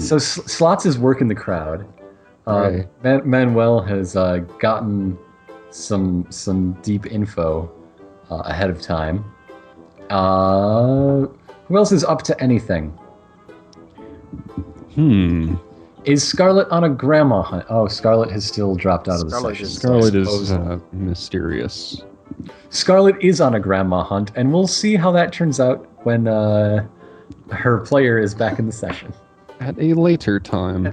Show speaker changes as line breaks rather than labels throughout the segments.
So Slots is working the crowd.
Right.
Manuél has gotten some deep info ahead of time. Who else is up to anything? Is Scarlet on a grandma hunt? Oh, Scarlet has still dropped out of the session.
Scarlet is mysterious.
Scarlet is on a grandma hunt, and we'll see how that turns out when her player is back in the session.
At a later time.
I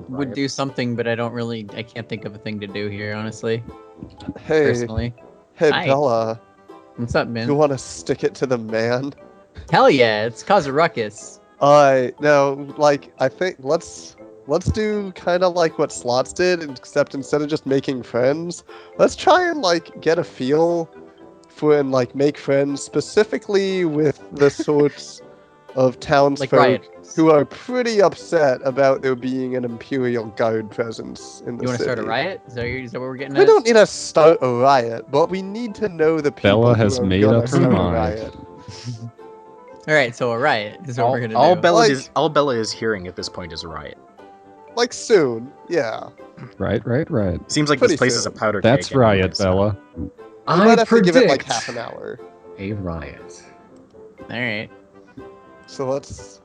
would do something, but I can't think of a thing to do here, honestly.
Hey,
personally.
Hey,
Hi.
Bella.
What's up, man?
You want to stick it to the man?
Hell yeah, it's cause a ruckus.
No, like, I think let's do kind of like what Slots did, except instead of just making friends, let's try and like get a feel for and like make friends specifically with the sorts of townsfolk who are pretty upset about there being an Imperial Guard presence in the city.
You want to start a riot? Is that what we're getting at?
We don't need to start a riot, but we need to know the people
Bella
who
has
are
made
gonna
up her
start a
mind.
riot.
All right, so a riot is what we're gonna do.
All Bella is hearing at this point is a riot.
Like soon, yeah.
Right.
Seems like
Pretty
this place
soon.
is a powder
That's
keg.
riot, Bella.
We might have to
predict
give it like half an hour.
a riot.
All right.
So let's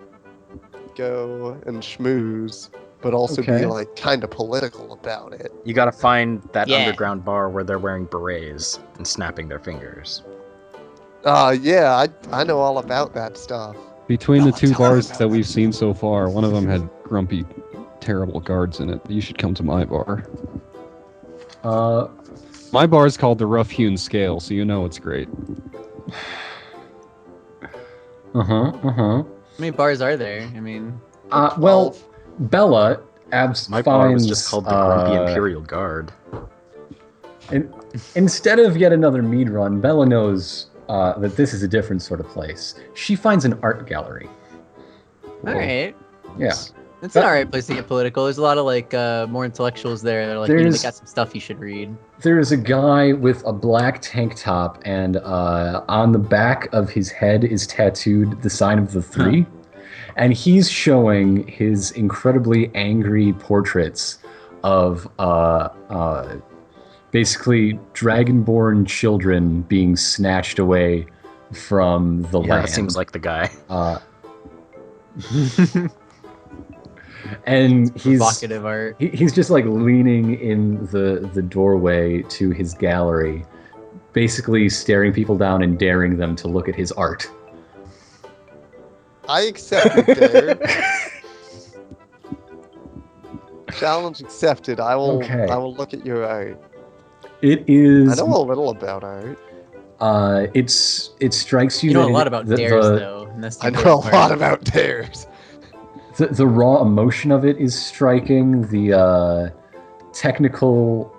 go and schmooze, but also
Okay.
be like kind of political about it.
You gotta find that
Yeah.
underground bar where they're wearing berets and snapping their fingers.
Yeah, I know all about that stuff.
Between the
Bella,
two
tell her
bars
about
that
it.
we've seen so far, one of them had grumpy, terrible guards in it. You should come to my bar. My bar is called the Rough Hewn Scale, so you know it's great.
How many bars are there? I mean,
Well, Bella
My bar was
finds,
just called the Grumpy Imperial Guard.
Instead of yet another mead run, Bella knows that this is a different sort of place. She finds an art gallery.
all right.
Yeah.
It's an alright place to get political. There's a lot of like more intellectuals there that are like, they got some stuff you should read.
There's a guy with a black tank top, and on the back of his head is tattooed the sign of the three. And he's showing his incredibly angry portraits of basically Dragonborn children being snatched away from the land.
That seems like the guy.
And he's
Evocative art.
he's just like leaning in the doorway to his gallery, basically staring people down and daring them to look at his art.
I accept it there. Challenge accepted. I will look at your art.
It is.
I know a little about art.
It strikes you.
You know
that
a lot about dares, though. And that's the
I know a
important part.
lot about dares.
The raw emotion of it is striking. The technical,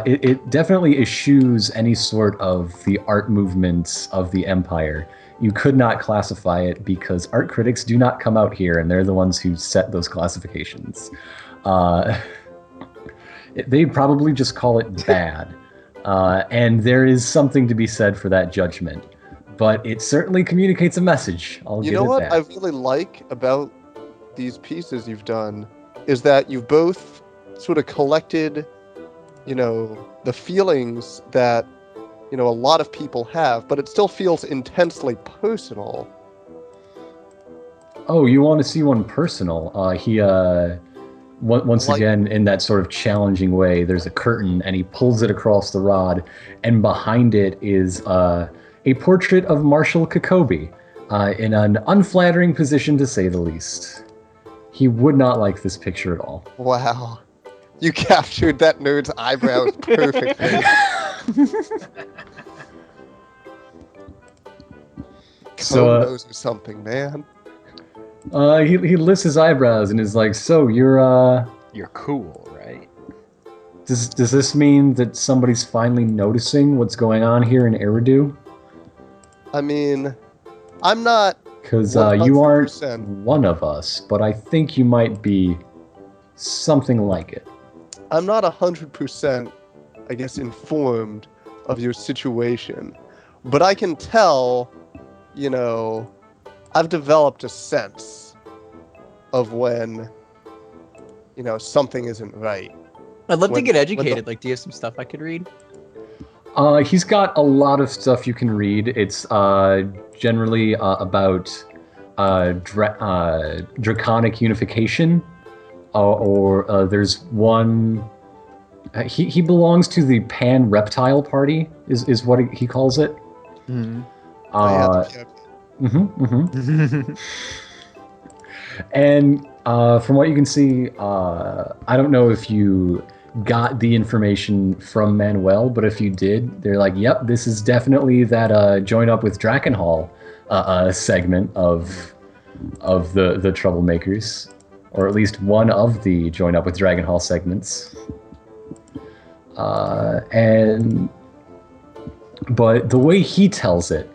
it definitely eschews any sort of the art movements of the Empire. You could not classify it because art critics do not come out here, and they're the ones who set those classifications. They probably just call it bad, and there is something to be said for that judgment. But it certainly communicates a message.
You know what I really like about these pieces you've done is that you've both sort of collected, the feelings that, a lot of people have, but it still feels intensely personal.
Oh, you want to see one personal? Once again, in that sort of challenging way, there's a curtain, and he pulls it across the rod, and behind it is a portrait of Marshal Kakobi, in an unflattering position to say the least. He would not like this picture at all.
Wow. You captured that nerd's eyebrows perfectly.
So
knows something, man.
He lifts his eyebrows and is like, "So you're
cool, right?"
Does this mean that somebody's finally noticing what's going on here in Eridu?
I mean, I'm not.
Because you aren't one of us, but I think you might be something like it.
I'm not 100%, I guess, informed of your situation, but I can tell, I've developed a sense of when, something isn't right.
I'd love to
When-
get
when
educated.
the-
Like, do you have some stuff I could read?
He's got a lot of stuff you can read. It's generally about draconic unification, or there's one. He belongs to the Pan Reptile Party, is what he calls it.
Mm-hmm.
And from what you can see, I don't know if you got the information from Manuél, but if you did, they're like, yep, this is definitely that join up with Drakenhall segment of the troublemakers, or at least one of the join up with Dragonhall segments. But the way he tells it,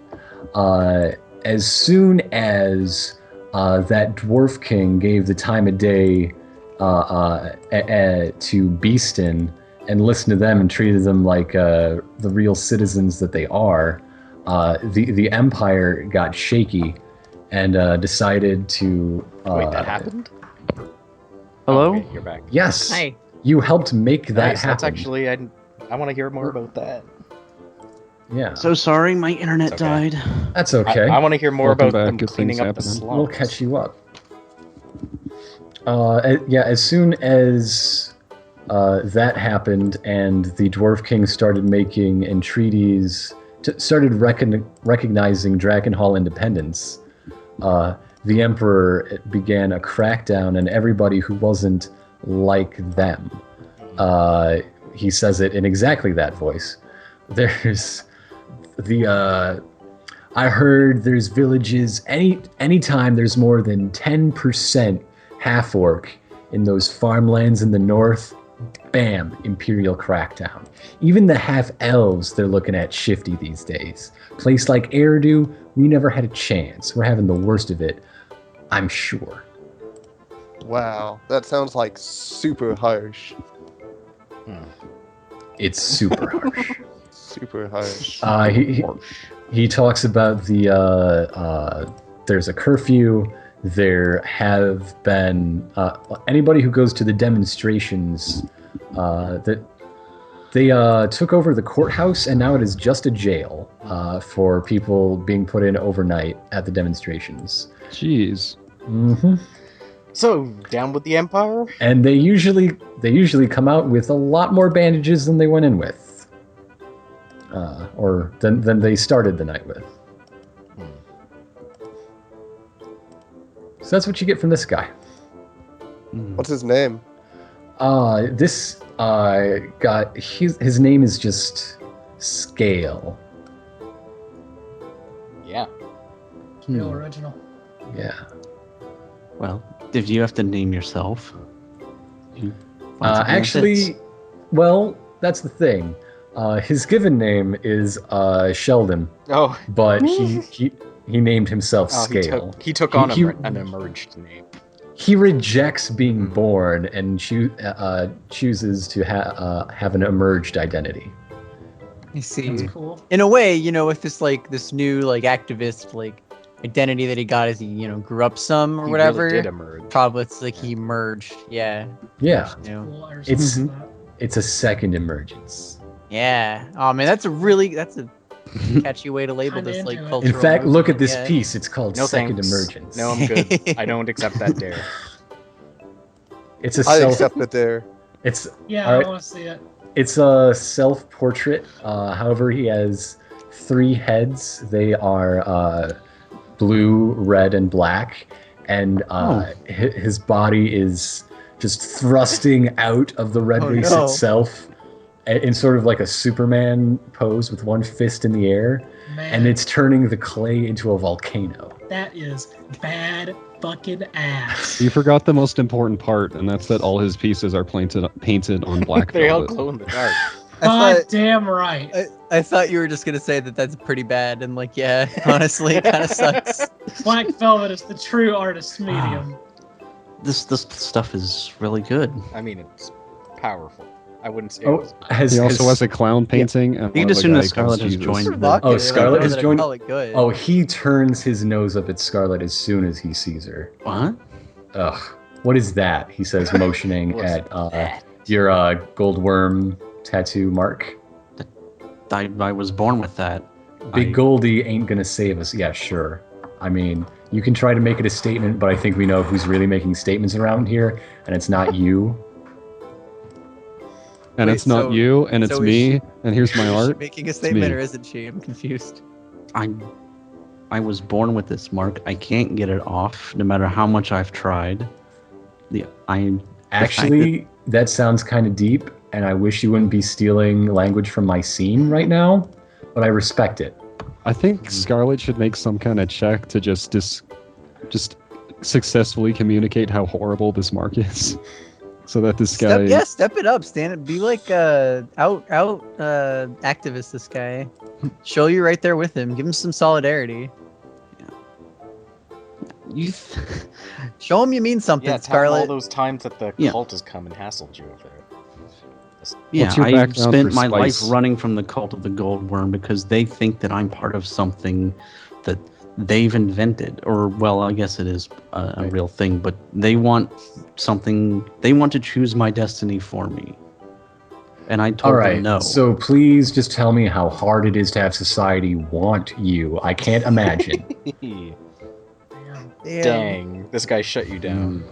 as soon as that Dwarf King gave the time of day to Beaston and listened to them and treated them like the real citizens that they are, the Empire got shaky and decided to...
Wait, that happened?
Hello?
Okay, you're back.
Yes,
Hi.
you helped make that
Nice,
happen.
that's actually... I want to hear more about that.
Yeah,
So sorry, my internet
It's okay.
died.
that's okay.
I want to hear more
Welcome
about
back,
them
good
cleaning
things
up the
happening.
slums.
We'll catch you up. As soon as that happened and the Dwarf King started making entreaties, started recognizing Dragonhall independence, the Emperor began a crackdown on everybody who wasn't like them. He says it in exactly that voice. There's I heard there's villages, anytime there's more than 10% half-orc in those farmlands in the north, bam, Imperial crackdown. Even the half-elves, they're looking at shifty these days. Place like Eridu, we never had a chance. We're having the worst of it, I'm sure.
Wow, that sounds like super harsh.
It's super harsh.
Super harsh.
He talks about there's a curfew. There have been anybody who goes to the demonstrations that they took over the courthouse, and now it is just a jail for people being put in overnight at the demonstrations.
Jeez.
Mm-hmm.
So, down with the Empire?
And they usually come out with a lot more bandages than they went in with, or than they started the night with. So that's what you get from this guy.
What's his name?
This guy, his name is just Scale.
Yeah.
Real original.
Yeah.
Well, did you have to name yourself? You find something that
Actually,
fits?
well, that's the thing. His given name is Sheldon,
Oh,
but he named himself Scale.
he took
He-
on
he-
an emerged name.
He rejects being born and chooses to have an emerged identity.
You see,
That's cool.
in a way, with this new activist identity that he got as he grew up some or
He
whatever.
really did emerge.
Probably it's like he merged. Yeah.
Yeah,
Cool. I respect
It's-
that.
it's a second emergence.
Yeah. Oh man, that's a catchy way to label
Kinda
this
into it.
cultural
In fact, look at
movement,
this
yeah.
piece. It's called
No
Second
thanks.
Emergence.
No, I'm good. I don't accept that dare.
It's a
I
self.
accept the dare.
It's
Yeah,
All right.
I want to see it.
It's a self-portrait. However, he has 3 heads. They are blue, red, and black, and his body is just thrusting out of the red
Oh,
race
no.
itself in sort of like a Superman pose with one fist in the air,
Man,
and it's turning the clay into a volcano.
that is bad fucking ass.
You forgot the most important part, and that's that all his pieces are painted on black
They all
velvet.
glow in the dark.
God damn right.
I thought you were just gonna say that that's pretty bad, and yeah, honestly, it kind of sucks.
Black velvet is the true artist's medium.
This stuff is really good.
I mean, it's powerful. I wouldn't say.
Oh,
He also has a clown painting. And
You'd
one of the
assume that
guy
Scarlet
calls
has
Jesus.
joined the...
Provocative. I
Scarlet
don't
has
know that I'd
joined-
call it good.
Oh, he turns his nose up at Scarlet as soon as he sees her.
What?
Ugh, what is that? He says, motioning
What's
at your gold worm tattoo mark.
I was born with that.
Big Goldie ain't gonna save us. Yeah, sure. I mean, you can try to make it a statement, but I think we know who's really making statements around here, and it's not you.
And
Wait,
it's not
so-
you, and it's
so is
me,
she-
and here's my
Is she
art.
making a statement
me.
or isn't she? I'm confused.
I was born with this mark. I can't get it off, no matter how much I've tried.
Actually, that sounds kind of deep, and I wish you wouldn't be stealing language from my scene right now, but I respect it.
I think Scarlet should make some kind of check to just successfully communicate how horrible this mark is, so that this guy.
Step it up. Stand. Be like activist. This guy. Show you right there with him. Give him some solidarity. Show him you mean something,
Yeah, tell him all
Scarlet.
those times that the
Yeah.
cult has come and hassled you over there.
Yeah,
What's your
I
background
spent
for
my life
spice?
running from the cult of the gold worm because they think that I'm part of something that they've invented, or well, I guess it is a real thing, but they want something. They want to choose my destiny for me, and I told
All right,
them no.
so please just tell me how hard it is to have society want you. I can't imagine.
Damn.
Dang, this guy shut you down.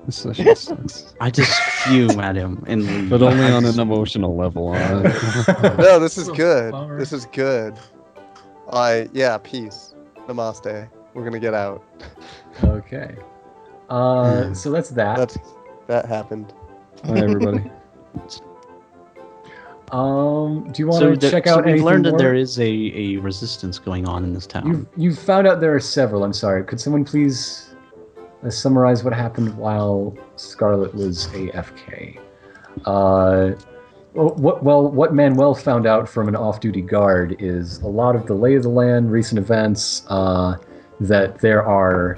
This session sucks.
I just fume at him and leave.
But only
I
on
just-
an emotional level.
No, this is
Oh,
good.
bummer.
This is good. Yeah, peace. Namaste. We're gonna get out.
Okay. So that's that.
That happened.
Hi, everybody.
Do you want
So,
to check out
we've
anything
learned
more?
that there is a resistance going on in this town.
You've found out there are several. I'm sorry. Could someone please summarize what happened while Scarlet was AFK? What Manuel found out from an off-duty guard is a lot of the lay of the land, recent events, that there are...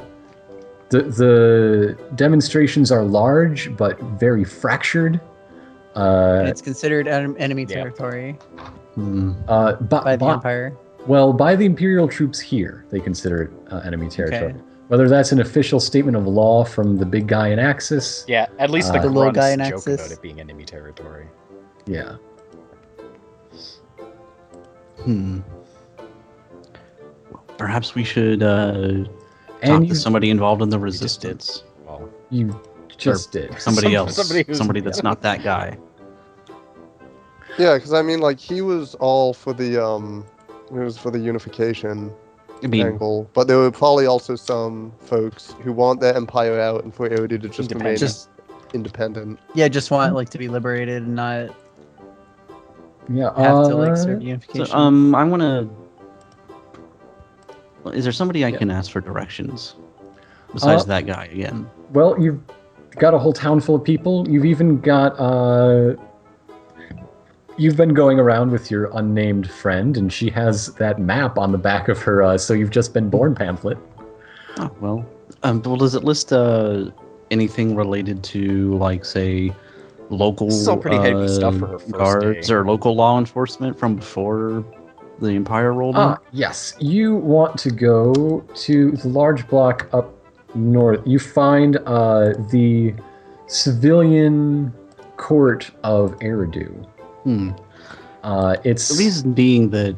The demonstrations are large, but very fractured.
And it's considered enemy
Yeah.
territory
By
by the Empire.
Well, by the Imperial troops here, they consider it enemy territory.
Okay.
Whether that's an official statement of law from the big guy in Axis,
Yeah, at least the
The
little guy
grunts
in
joke
Axis.
about it being enemy territory.
yeah.
Perhaps we should talk
And
to somebody involved in the resistance.
Well,
you just did.
Somebody else.
somebody
Somebody,
who's-
that's not that guy.
Yeah, because I mean, like, he was all for the unification
I mean,
angle, but there were probably also some folks who want their empire out and for Iridi to just remain
Just
independent.
just want like to be liberated and not
Yeah.
have to like serve unification.
so, I want to. Is there somebody I can ask for directions besides that guy again?
Well, you've got a whole town full of people. You've even got you've been going around with your unnamed friend, and she has that map on the back of her "So You've Just Been Born" pamphlet.
Oh, well, does it list anything related to, like, say, local
This is all pretty heavy stuff for her first
guards
day.
or local law enforcement from before the Empire rolled in?
Yes, you want to go to the large block up north. You find the civilian court of Eridu. It's
The reason being that,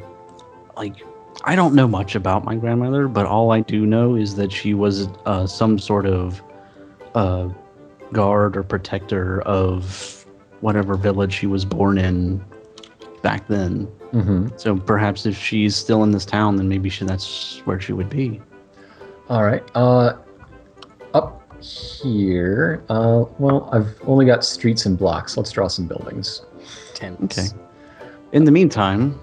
like, I don't know much about my grandmother, but all I do know is that she was some sort of guard or protector of whatever village she was born in back then.
Mhm.
So perhaps if she's still in this town, then maybe that's where she would be.
All right. Up here. Well, I've only got streets and blocks. Let's draw some buildings.
Tents.
Okay. In the meantime,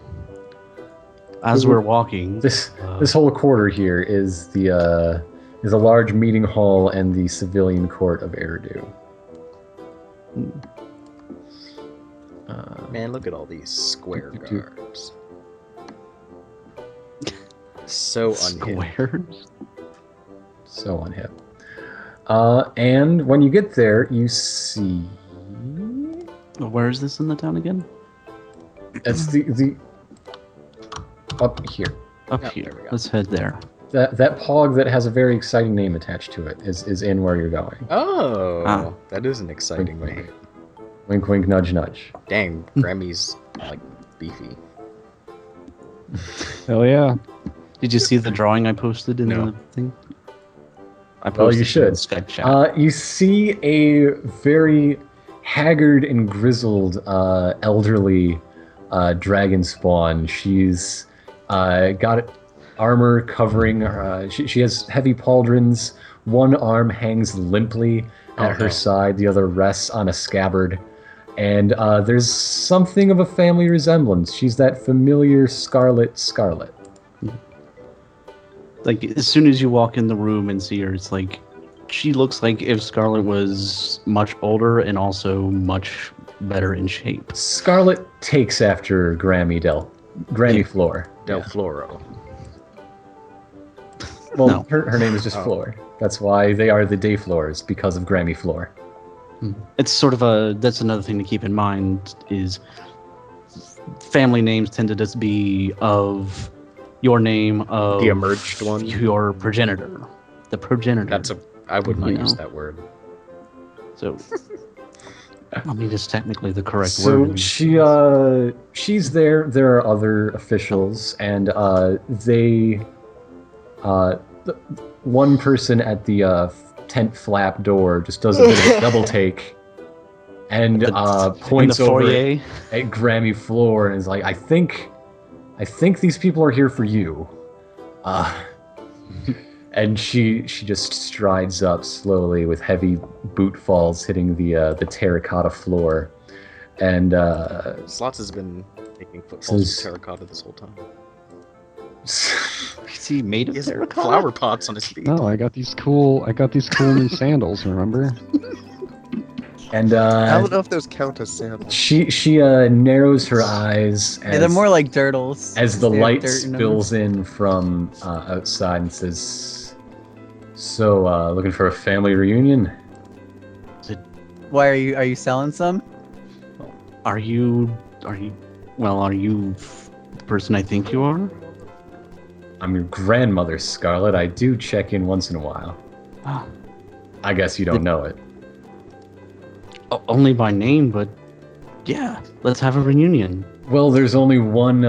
as we're walking,
This whole quarter here is a large meeting hall and the civilian court of Eridu.
Man, look at all these square guards. So unhinged.
squares.
So unhip. And when you get there, you see...
Where is this in the town again?
It's the up here.
Up
Yep,
here.
there we go.
Let's head there.
That pog that has a very exciting name attached to it is in where you're going.
Oh, that is an exciting
Wink,
name.
Wink, wink, nudge, nudge.
Dang, Grammy's like beefy.
Hell yeah.
Did you see the drawing I posted in
No.
the thing? I
Well, you
posted it in
should.
the Skype chat.
You see a very haggard and grizzled elderly dragon spawn. She's got armor covering her. She has heavy pauldrons. One arm hangs limply at her side. The other rests on a scabbard. And there's something of a family resemblance. She's that familiar Scarlet.
Like, as soon as you walk in the room and see her, it's like, she looks like if Scarlet was much older and also much better in shape.
Scarlet takes after Grammy Flor.
Del Floro.
Well,
No.
her name is just
Oh.
Flor. That's why they are the Day Floors, because of Grammy Flor.
It's sort of that's another thing to keep in mind is family names tend to just be of your name of
The emerged one?
your progenitor. The progenitor.
I would not
You
use
know.
that word.
So, I mean, it's technically the correct
So
word.
she's there. There are other officials, and one person at the tent flap door just does a bit of a double take, and points
in the
over
foyer.
at Grammy Flor and is like, I think these people are here for you. And she just strides up slowly with heavy boot falls hitting the terracotta floor, and
Slots has been making footfalls
Says-
with terracotta this whole time.
Is he made of
Yes, there are
terracotta?
flower pots on his feet.
No, I got these cool new sandals, remember?
and
I don't know if those count as sandals.
she narrows her eyes
Yeah, they're more like turtles.
as the
They have
light
dirt in them.
spills in from outside and says, "So, looking for a family reunion?"
Why are you selling some?
Are you the person I think you are?
I'm your grandmother, Scarlet. I do check in once in a while.
Ah.
I guess you don't know it.
Only by name, but yeah, let's have a reunion.
Well, there's only one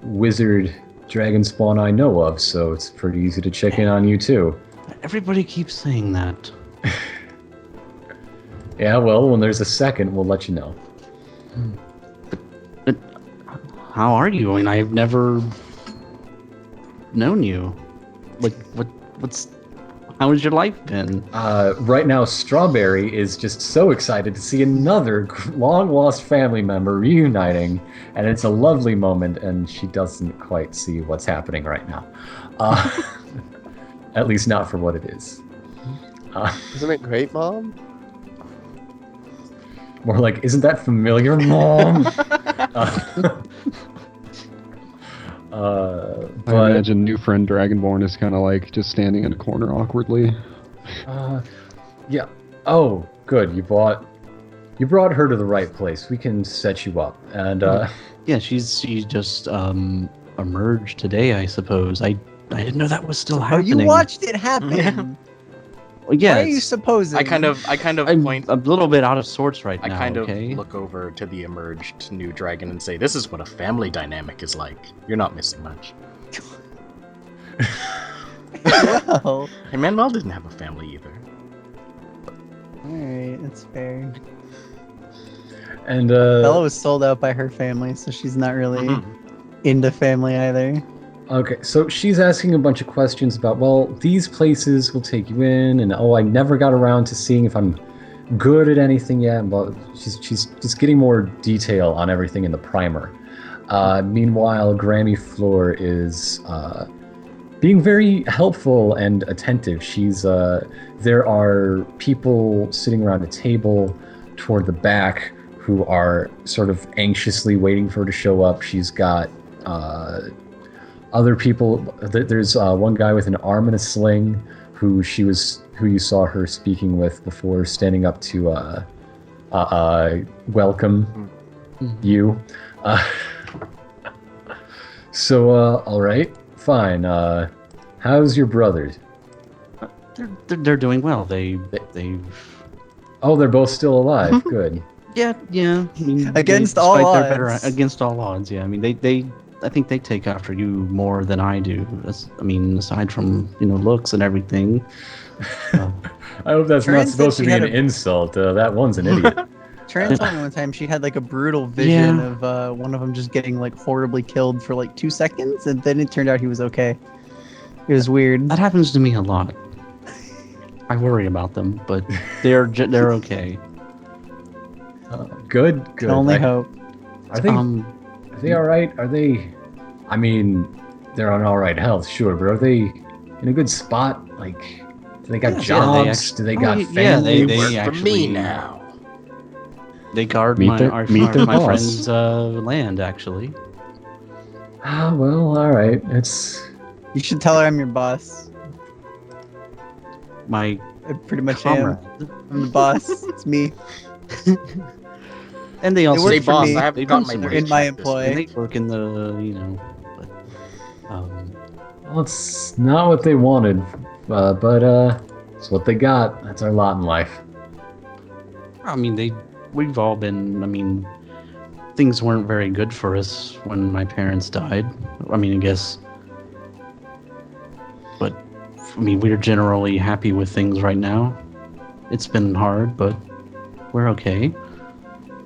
wizard dragon spawn I know of, so it's pretty easy to check in on you too.
Everybody keeps saying that.
Yeah, well, when there's a second, we'll let you know.
But how are you? I mean, I've never known you. How has your life been?
Right now, Strawberry is just so excited to see another long-lost family member reuniting, and it's a lovely moment, and she doesn't quite see what's happening right now. At least not for what it is.
Isn't it great, Mom?
More like, isn't that familiar, Mom?
I
But
imagine new friend Dragonborn is kind of like just standing in a corner awkwardly.
yeah. Oh, good. You brought her to the right place. We can set you up. And
Yeah, she just emerged today, I suppose. I didn't know that was still
Oh,
happening.
you watched it happen.
Yeah.
Well, yeah,
Why are you
it's-
supposing?
I kind of
I'm
point.
a little bit out of sorts right
I
now.
kind of
okay?
look over to the emerged new dragon and say, "This is what a family dynamic is like. You're not missing much."
Well,
Hey, Manuél didn't have a family either.
alright, that's fair.
and
Bella was sold out by her family, so she's not really
Mhm.
into family either.
okay, so she's asking a bunch of questions about, well, these places will take you in, and oh, I never got around to seeing if I'm good at anything yet. But she's just getting more detail on everything in the primer. Meanwhile, Grammy Flor is being very helpful and attentive. There are people sitting around a table toward the back who are sort of anxiously waiting for her to show up. She's got other people. There's one guy with an arm in a sling who you saw her speaking with before standing up to welcome you. All right, fine. How's your brothers?
They're doing well. They've.
Oh, they're both still alive. Good.
Yeah. I mean,
Against
despite
all
their
odds.
against all odds. Yeah. I mean, I think they take after you more than I do. Aside from looks and everything.
I hope that's
Corinne
not
said
supposed to
she
be
had
an insult. That one's an idiot.
Tran told me one time she had like a brutal vision of one of them just getting like horribly killed for like 2 seconds, and then it turned out he was okay. It was weird.
That happens to me a lot. I worry about them, but they're okay.
Good.
Can only hope.
Are they all right? Are they? I mean, they're on all right health, sure, but are they in a good spot? Like, do they got jobs? Do they got family?
Yeah, they
Work for
actually,
me now.
They guard
Meet
my
their boss.
friend's land, actually.
Ah, well, all right.
You should tell her I'm your boss.
My
I pretty much
comrade.
am. I'm the boss. It's me.
And they also
work
Say,
for
boss,
me.
I haven't got my
They're
paycheck
in my
this
employ.
and they work in the
Well, it's not what they wanted, but it's what they got. That's our lot in life.
I mean, we've all been. I mean, things weren't very good for us when my parents died. I mean, I guess. But, I mean, we're generally happy with things right now. It's been hard, but we're okay,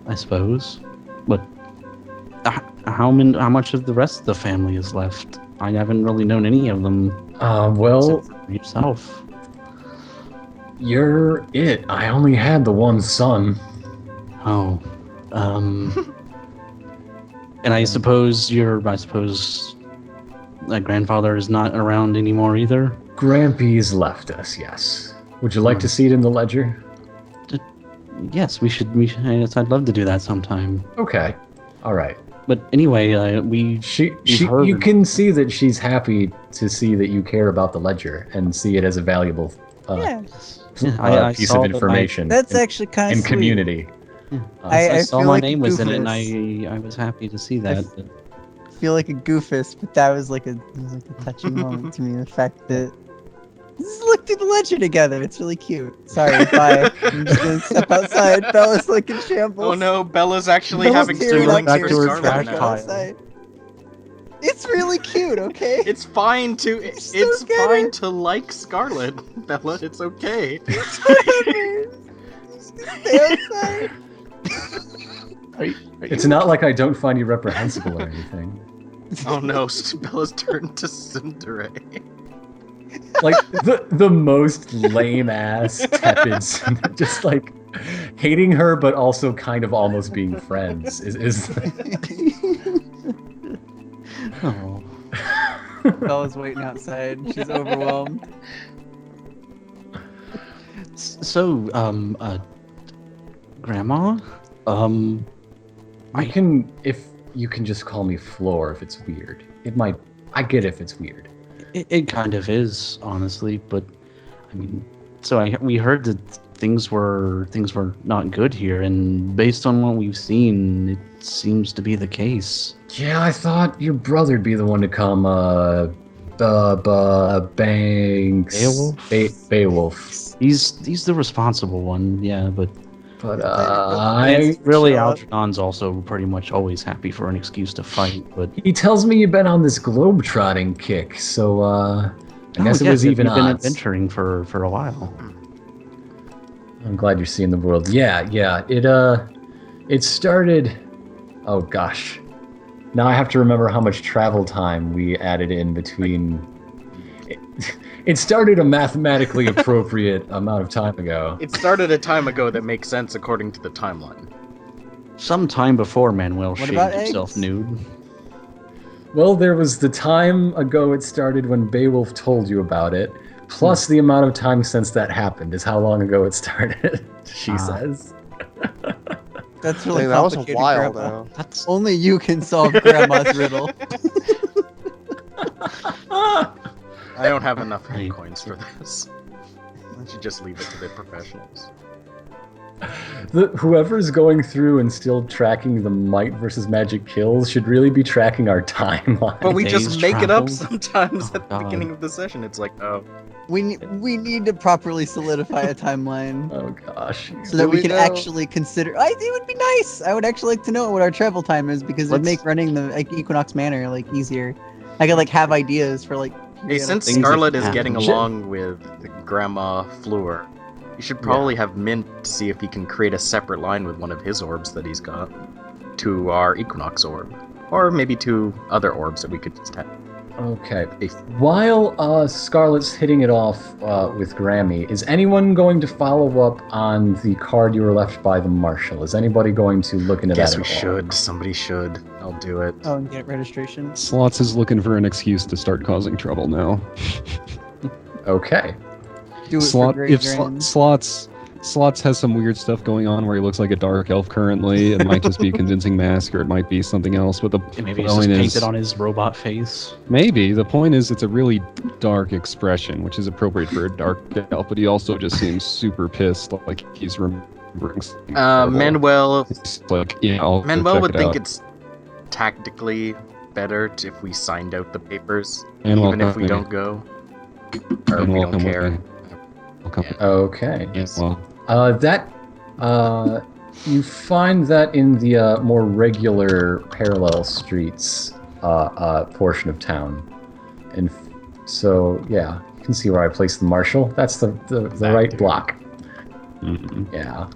I suppose. But how much of the rest of the family is left? I haven't really known any of them.
Well,
Except for yourself.
you're it. I only had the one son.
Oh, and I suppose that grandfather is not around anymore either.
Grampy's left us, yes. Would you like to see it in the ledger?
Yes, we should. Yes, I'd love to do that sometime.
Okay. All right.
But anyway,
You can see that she's happy to see that you care about the ledger and see it as a valuable
I
piece
saw
of information.
That's actually kind of
in community.
I saw
feel
my
like a
name was in it, and
goofus.
I was happy to see that.
I feel like a goofus, but that was like a touching moment to me. The fact that let's look through the ledger together. It's really cute. Sorry, bye. I'm just gonna step outside. Bella's like in shambles.
Oh no, Bella's actually
Bella's
having
tearing
feelings
up
for
tears
her
Scarlet
trash
now.
pile.
outside. It's really cute. Okay.
It's fine to
Just
it's
look at
fine
her.
to like Scarlet, Bella. It's okay.
Stay outside.
It's not like I don't find you reprehensible or anything.
Oh no, Bella's turned to Cindere.
Like the most lame ass tepid, just like hating her, but also kind of almost being friends is
Oh.
Bella's waiting outside. She's overwhelmed.
So, Grandma,
you can just call me Flor if it's weird. I get if it's weird.
it kind of is, honestly, but I mean, we heard that things were not good here, and based on what we've seen, it seems to be the case.
Yeah, I thought your brother'd be the one to come, Banks. Beowulf.
He's the responsible one, yeah, but
But,
really,
Shut up.
Algernon's also pretty much always happy for an excuse to fight, but...
he tells me you've been on this globe-trotting kick, so, I guess it was even
We've been
odds.
adventuring for a while.
I'm glad you're seeing the world. Yeah. It started... Oh, gosh. Now I have to remember how much travel time we added in between... It started a mathematically appropriate amount of time ago.
It started a time ago that makes sense according to the timeline.
Some time before Manuél shaved
about
himself
eggs?
nude.
Well, there was the time ago it started when Beowulf told you about it, plus the amount of time since that happened is how long ago it started, she says.
That's really
Dang, that was a
complicated,
while
Grandma.
now.
That's
Only you can solve Grandma's riddle.
I don't have enough
Right.
coins for this. I should just leave it to the professionals.
Whoever's going through and still tracking the might versus magic kills should really be tracking our timeline.
But we
Days
just make it up
traveled?
sometimes
Oh,
at the
God.
beginning of the session. It's like, oh,
We need to properly solidify a timeline
Oh gosh.
so that
Do
we
we
can
know-
actually consider. It would be nice. I would actually like to know what our travel time is because it'd
Let's-
make running the Equinox Manor easier. I could have ideas for
hey,
periodic
since
things.
Scarlet is
happen.
getting
Shit.
along with Grandma Flor, you should probably have Mint see if he can create a separate line with one of his orbs that he's got to our Equinox orb. Or maybe two other orbs that we could just have.
Okay. While Scarlet's hitting it off with Grammy, is anyone going to follow up on the card you were left by the Marshal? Is anybody going to look into
Guess
that
we
at all?
should. Somebody should. I'll do it.
Oh, and get registration.
Slots is looking for an excuse to start causing trouble now.
Okay.
Do it
Slot,
for great
if
grand.
Slots has some weird stuff going on where he looks like a dark elf currently. It might just be a convincing mask, or it might be something else. But the
Maybe it's just
point
painted
is,
on his robot face.
maybe the point is it's a really dark expression, which is appropriate for a dark elf. But he also just seems super pissed, like he's remembering something. horrible.
Manuél
It's like, yeah, I'll go
Manuél
check
would
it
think
out.
it's tactically better if we signed out the papers,
And
even if
welcome
we
me.
don't go. Or
And
we
welcome
don't
with
care.
me. Welcome.
Yeah.
Okay.
Yes. Well,
You find that in the more regular parallel streets portion of town, and so yeah, you can see where I placed the Marshal. That's the
That
right
dude.
block.
mhm.
Yeah.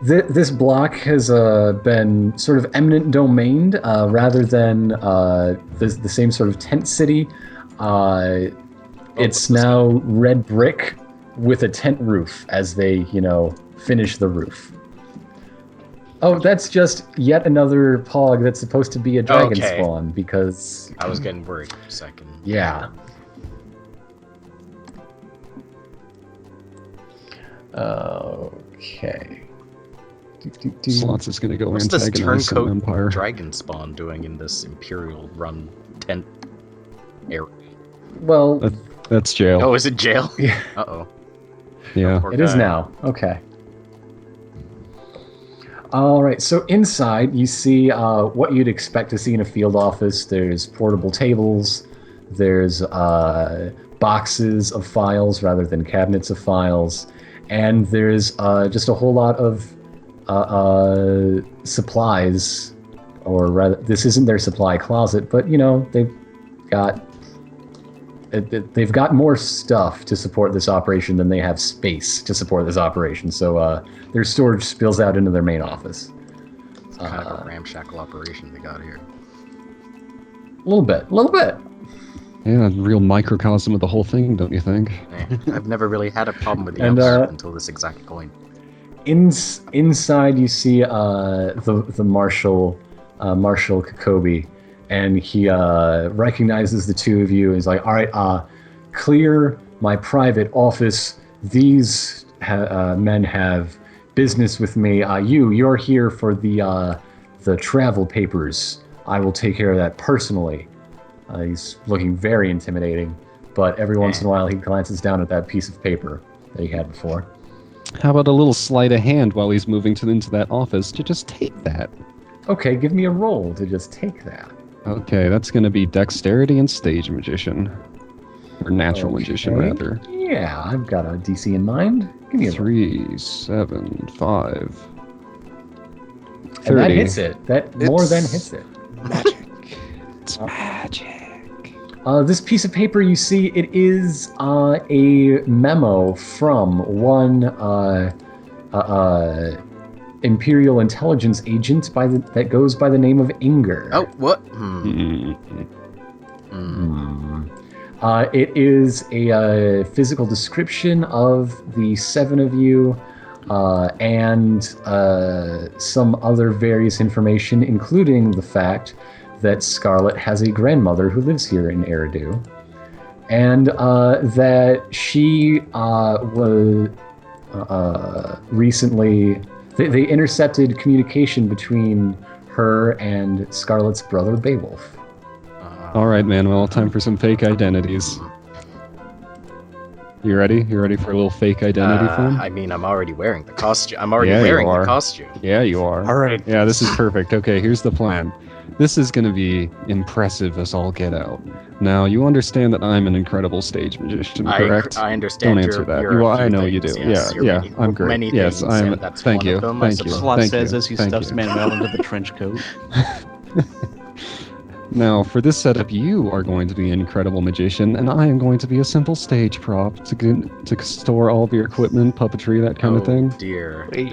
This block has been sort of eminent domained rather than the same sort of tent city. It's now red brick with a tent roof as they, finish the roof. Oh, that's just yet another pog that's supposed to be a dragon
Okay.
spawn because,
I was getting worried for a second.
yeah. Okay.
Slots is going to go
What's this
antagonize some
turncoat
Empire.
dragon spawn doing in this Imperial run tent area?
Well,
That's jail.
Oh, is it jail?
yeah,
Uh-oh.
yeah.
Poor
it is
guy.
now. Okay. All right, so inside you see what you'd expect to see in a field office. There's portable tables, there's boxes of files rather than cabinets of files, and there's just a whole lot of supplies, or rather, this isn't their supply closet, but they've got more stuff to support this operation than they have space to support this operation. So their storage spills out into their main office.
It's kind of a ramshackle operation they got here.
A little bit.
Yeah, real microcosm of the whole thing, don't you think?
I've never really had a problem with the
And,
elves until this exact point.
Inside you see the Marshal Kakobi, and he recognizes the two of you. And he's like, all right, clear my private office. These men have business with me. You're here for the travel papers. I will take care of that personally. He's looking very intimidating, but every once in a while he glances down at that piece of paper that he had before.
How about a little sleight of hand while he's moving into that office to just take that?
Okay, give me a roll to just take that.
Okay, that's going to be dexterity and stage magician. Or natural magician,
Okay.
rather.
Yeah, I've got a DC in mind. Give me a roll.
3, 7, 5.
And that
30.
hits it. That more than hits it.
Magic. It's magic.
This piece of paper you see, it is a memo from one Imperial intelligence agent that goes by the name of Inger.
Oh, what?
It is a physical description of the seven of you and some other various information, including the fact that Scarlet has a grandmother who lives here in Eridu, and that she was recently... They intercepted communication between her and Scarlet's brother, Beowulf.
All right, Manuel, time for some fake identities. You ready? You ready for a little fake identity fun?
I mean, I'm already wearing the costume. I'm already
Yeah, you
wearing the
are.
costume.
Yeah, you are.
All right.
Yeah, this is perfect. Okay, here's the plan. This is going to be impressive as all get out. Now, you understand that I'm an incredible stage magician, correct?
I understand.
Don't answer that.
You're a
Well,
few
I know you
things,
do.
yes. You're
Yeah,
many,
I'm great.
Many
Yes,
things,
I'm.
and that's
Thank
one
you.
of them, I
Thank you.
suppose.
Slot
Thank
says
you.
as he
Thank
stuffs
you.
Manuel into the trench coat.
Now, for this setup, you are going to be an incredible magician, and I am going to be a simple stage prop to store all of your equipment, puppetry, that kind of thing.
Oh dear.
Wait.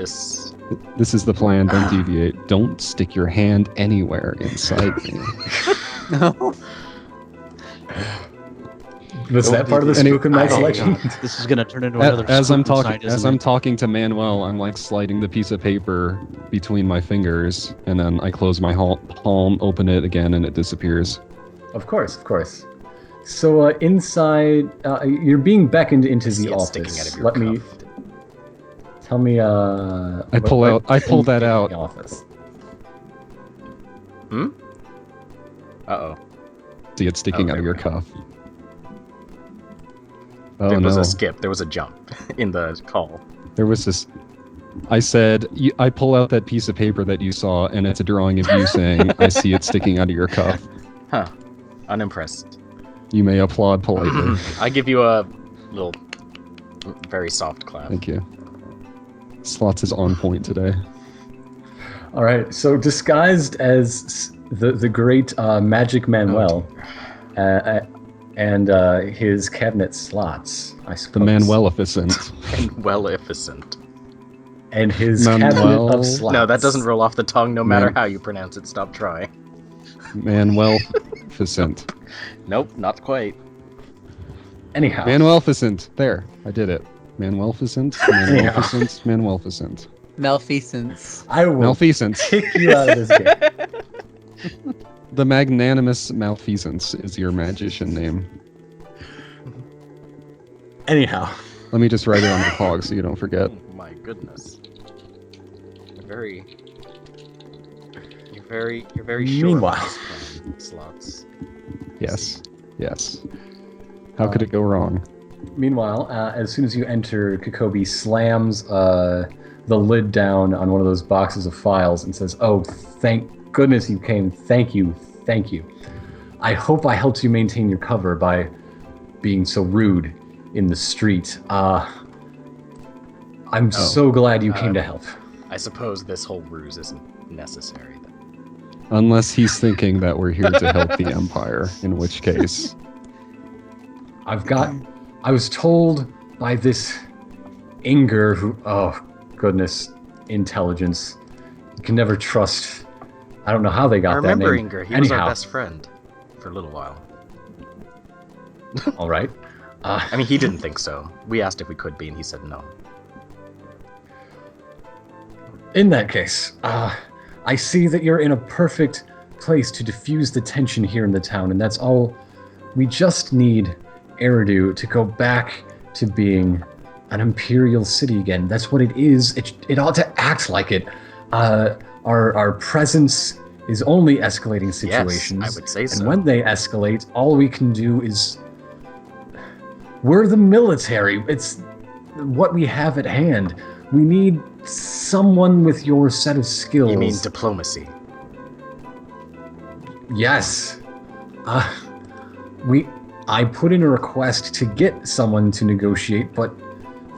This is the plan. Don't deviate. Don't stick your hand anywhere inside me.
No.
Was that part of the
Any-
Spook of Night's
I-
legend?
This is gonna turn into another.
As I'm
spook
talking,
night,
as
isn't
I'm
it?
talking to Manuel, I'm like sliding the piece of paper between my fingers, and then I close my palm, open it again, and it disappears.
Of course, of course. So inside, you're being beckoned into
See
the
it sticking
office.
out of your
Let me
cuff.
tell me.
I pull that out.
The office.
Uh-oh.
See it sticking
Oh,
out of
there
your
we go.
cuff. Oh
There was
no!
a skip. There was a jump in the call.
There was this. I said, I pull out that piece of paper that you saw, and it's a drawing of you saying, "I see it sticking out of your cuff."
Huh. Unimpressed.
You may applaud politely.
I give you a little, very soft clap.
Thank you. Slots is on point today.
All right. So disguised as the great Magic Manuel, and his cabinet slots, I
The
suppose.
Manuelificent.
And well-efficient.
And his
Manuel-
cabinet of slots.
No, that doesn't roll off the tongue no matter
Man-
how you pronounce it. Stop trying.
Manuelificent.
Nope, not quite.
Anyhow.
Manuelificent. There, I did it. Manuelificent. Manuelificent. Manuelificent.
Malfeasance.
I will
Malfeasance.
kick you out of this game.
The magnanimous malfeasance is your magician name.
Anyhow.
Let me just write it on your pog so you don't forget.
Oh my goodness. You're very sure.
Meanwhile.
of this plan, Slots.
Yes. Yes. How could it go wrong?
Meanwhile, as soon as you enter, Kakobi slams the lid down on one of those boxes of files and says, "Oh, thank goodness you came. Thank you. Thank you. I hope I helped you maintain your cover by being so rude in the street. I'm so glad you came to help."
I suppose this whole ruse isn't necessary then.
Unless he's thinking that we're here to help the Empire, in which case...
I was told by this Inger who, oh goodness, intelligence. You can never trust. I don't know how they got
I
that
remember
name.
Inger. He was our
Anyhow.
best friend for a little while.
All right.
I mean, he didn't think so. We asked if we could be, and he said no.
In that case, I see that you're in a perfect place to diffuse the tension here in the town, and that's all. We just need Eridu to go back to being an imperial city again. That's what it is. It ought to act like it. Our presence is only escalating situations.
Yes, I would say so.
And when they escalate, all we can do is... We're the military. It's what we have at hand. We need someone with your set of skills.
You mean diplomacy?
Yes. I put in a request to get someone to negotiate, but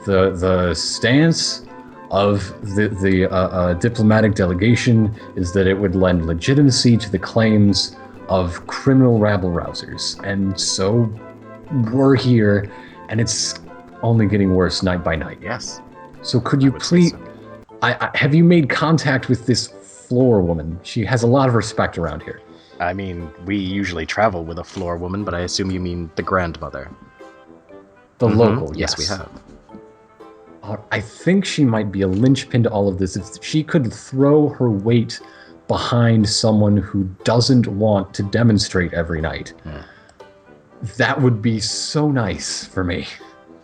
the stance of the diplomatic delegation is that it would lend legitimacy to the claims of criminal rabble-rousers. And so we're here, and it's only getting worse night by night.
Yes.
So could you
would say
please...
so.
have you made contact with this Flor woman? She has a lot of respect around here.
I mean, we usually travel with a Flor woman, but I assume you mean the grandmother.
The
Mhm.
local,
Yes,
yes.
we have.
I think she might be a linchpin to all of this. If she could throw her weight behind someone who doesn't want to demonstrate every night, that would be so nice for me.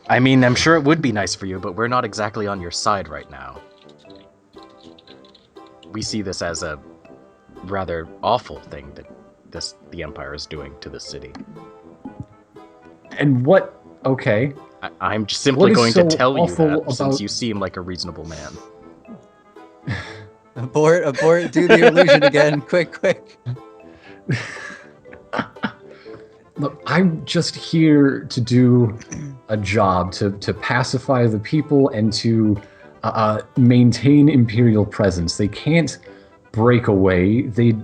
I mean, I'm sure it would be nice for you, but we're not exactly on your side right now. We see this as a rather awful thing that the Empire is doing to the city.
And what... Okay.
I'm just simply
What
going
is
to
so
tell you
awful
that since
about-
you seem like a reasonable man.
Abort, do the illusion again. Quick.
Look, I'm just here to do a job, to pacify the people and to maintain Imperial presence. They can't break away. They'd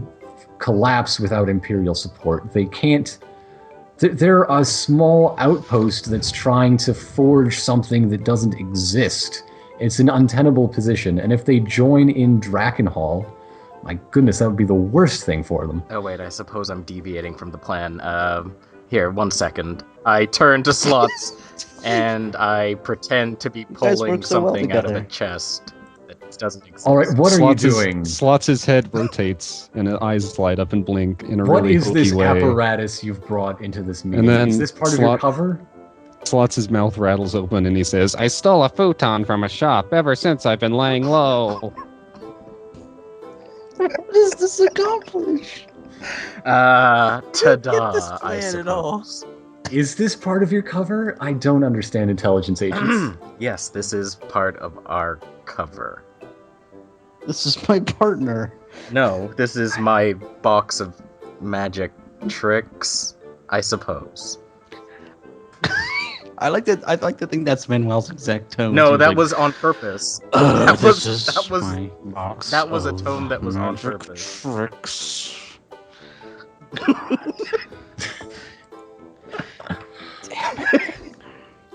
collapse without Imperial support. They can't... They're a small outpost that's trying to forge something that doesn't exist. It's an untenable position, and if they join in Drakenhall, my goodness, that would be the worst thing for them.
Oh wait, I suppose I'm deviating from the plan. Here, 1 second. I turn to Slots, and I pretend to be
guys
pulling
work so well
something out of a
together.
chest that doesn't exist.
All right, what are you
Slots'
doing?
Slots' head rotates, and his eyes light up and blink in a
What
really
is
hokey
this
way.
apparatus you've brought into this meeting?
then
Is this part of your
Slot-
cover?
Slots' mouth rattles open, and he says, "I stole a futon from a shop ever since I've been laying low."
What does this accomplish?
Ta-da,
Get this
I
plan at all.
suppose.
Is this part of your cover? I don't understand intelligence agents.
Yes, this is part of our cover.
This is my partner.
No, this is my box of magic tricks, I suppose.
I like to think that's Manuel's exact tone.
No,
He's
that
like,
was on purpose.
"Oh,
that
this
was-
is
that was-
my box
that was a
of
tone that was on
magic
purpose.
Tricks.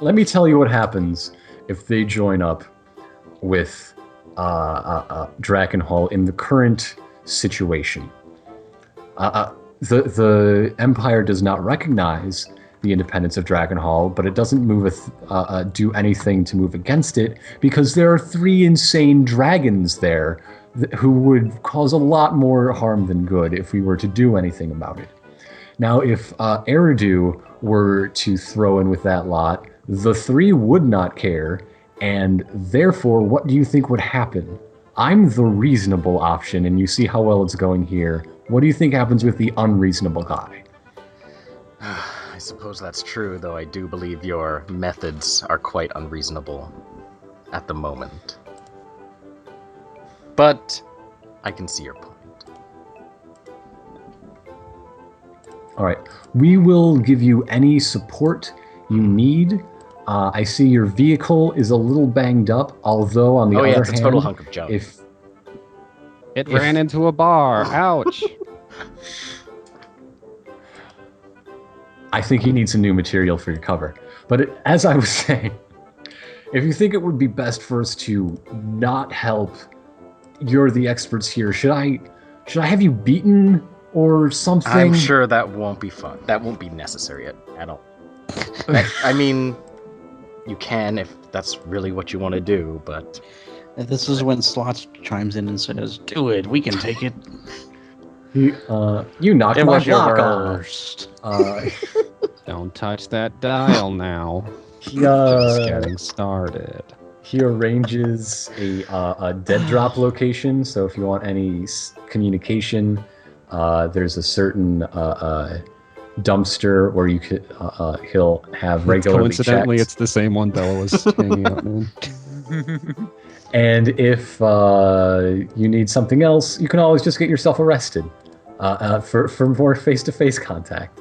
Let me tell you what happens if they join up with Drakenhall in the current situation. The Empire does not recognize the independence of Dragonhall, but it doesn't do anything to move against it because there are 3 insane dragons there who would cause a lot more harm than good if we were to do anything about it. Now, if Eridu were to throw in with that lot, the 3 would not care, and therefore, what do you think would happen? I'm the reasonable option, and you see how well it's going here. What do you think happens with the unreasonable guy?
I suppose that's true, though I do believe your methods are quite unreasonable at the moment. But I can see your point.
All right, we will give you any support you need. I see your vehicle is a little banged up, although on the other
it's
hand,
a total hunk of junk.
It ran into a bar. Ouch.
I think you need some new material for your cover. But as I was saying, if you think it would be best for us to not help, you're the experts here. Should I have you beaten or something?
I'm sure that won't be fun. That won't be necessary at all. I mean, you can if that's really what you want to do, but...
And this is when Slots chimes in and says, "Do it, we can take it."
You knocked
It
my
was your
block off.
worst.
Don't touch that dial now.
He,
Just getting started.
he arranges a dead drop location, so if you want any communication, there's a certain dumpster where you could he'll have regularly
Coincidentally,
checked.
it's the same one Bella was hanging out in.
And if you need something else, you can always just get yourself arrested for more face-to-face contact.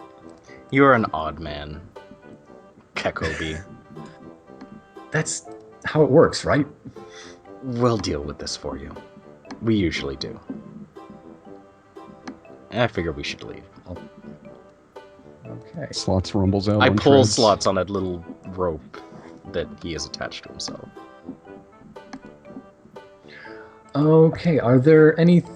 You're an odd man, Kakobi.
That's how it works, right?
We'll deal with this for you. We usually do. I figure we should leave.
Okay.
Slots rumbles out.
I
on
pull
treads.
Slots on that little rope that he has attached to himself.
Okay. Is there anything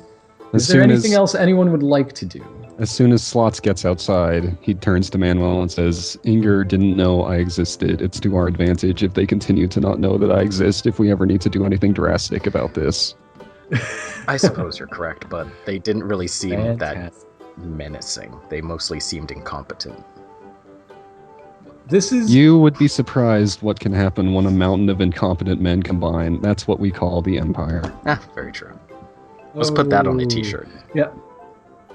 as,
else anyone would like to do?
As soon as Slots gets outside, he turns to Manuel and says, "Inger didn't know I existed. It's to our advantage if they continue to not know that I exist if we ever need to do anything drastic about this."
I suppose you're correct, but they didn't really seem that
Fantastic.
menacing. They mostly seemed incompetent.
This is
You would be surprised what can happen when a mountain of incompetent men combine. That's what we call the Empire.
Very true. Let's put that on a t-shirt.
Yeah.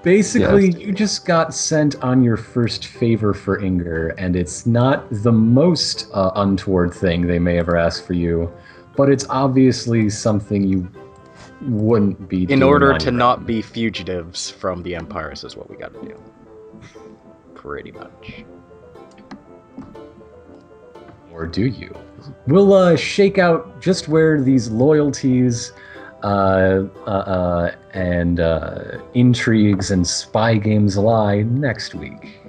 Basically,
Yes.
you just got sent on your first favor for Inger, and it's not the most untoward thing they may ever ask for you, but it's obviously something you wouldn't be doing
In order
on
to
your
not
own.
be fugitives from the Empires is what we gotta do. Pretty much.
Or do you? We'll shake out just where these loyalties and intrigues and spy games lie next week.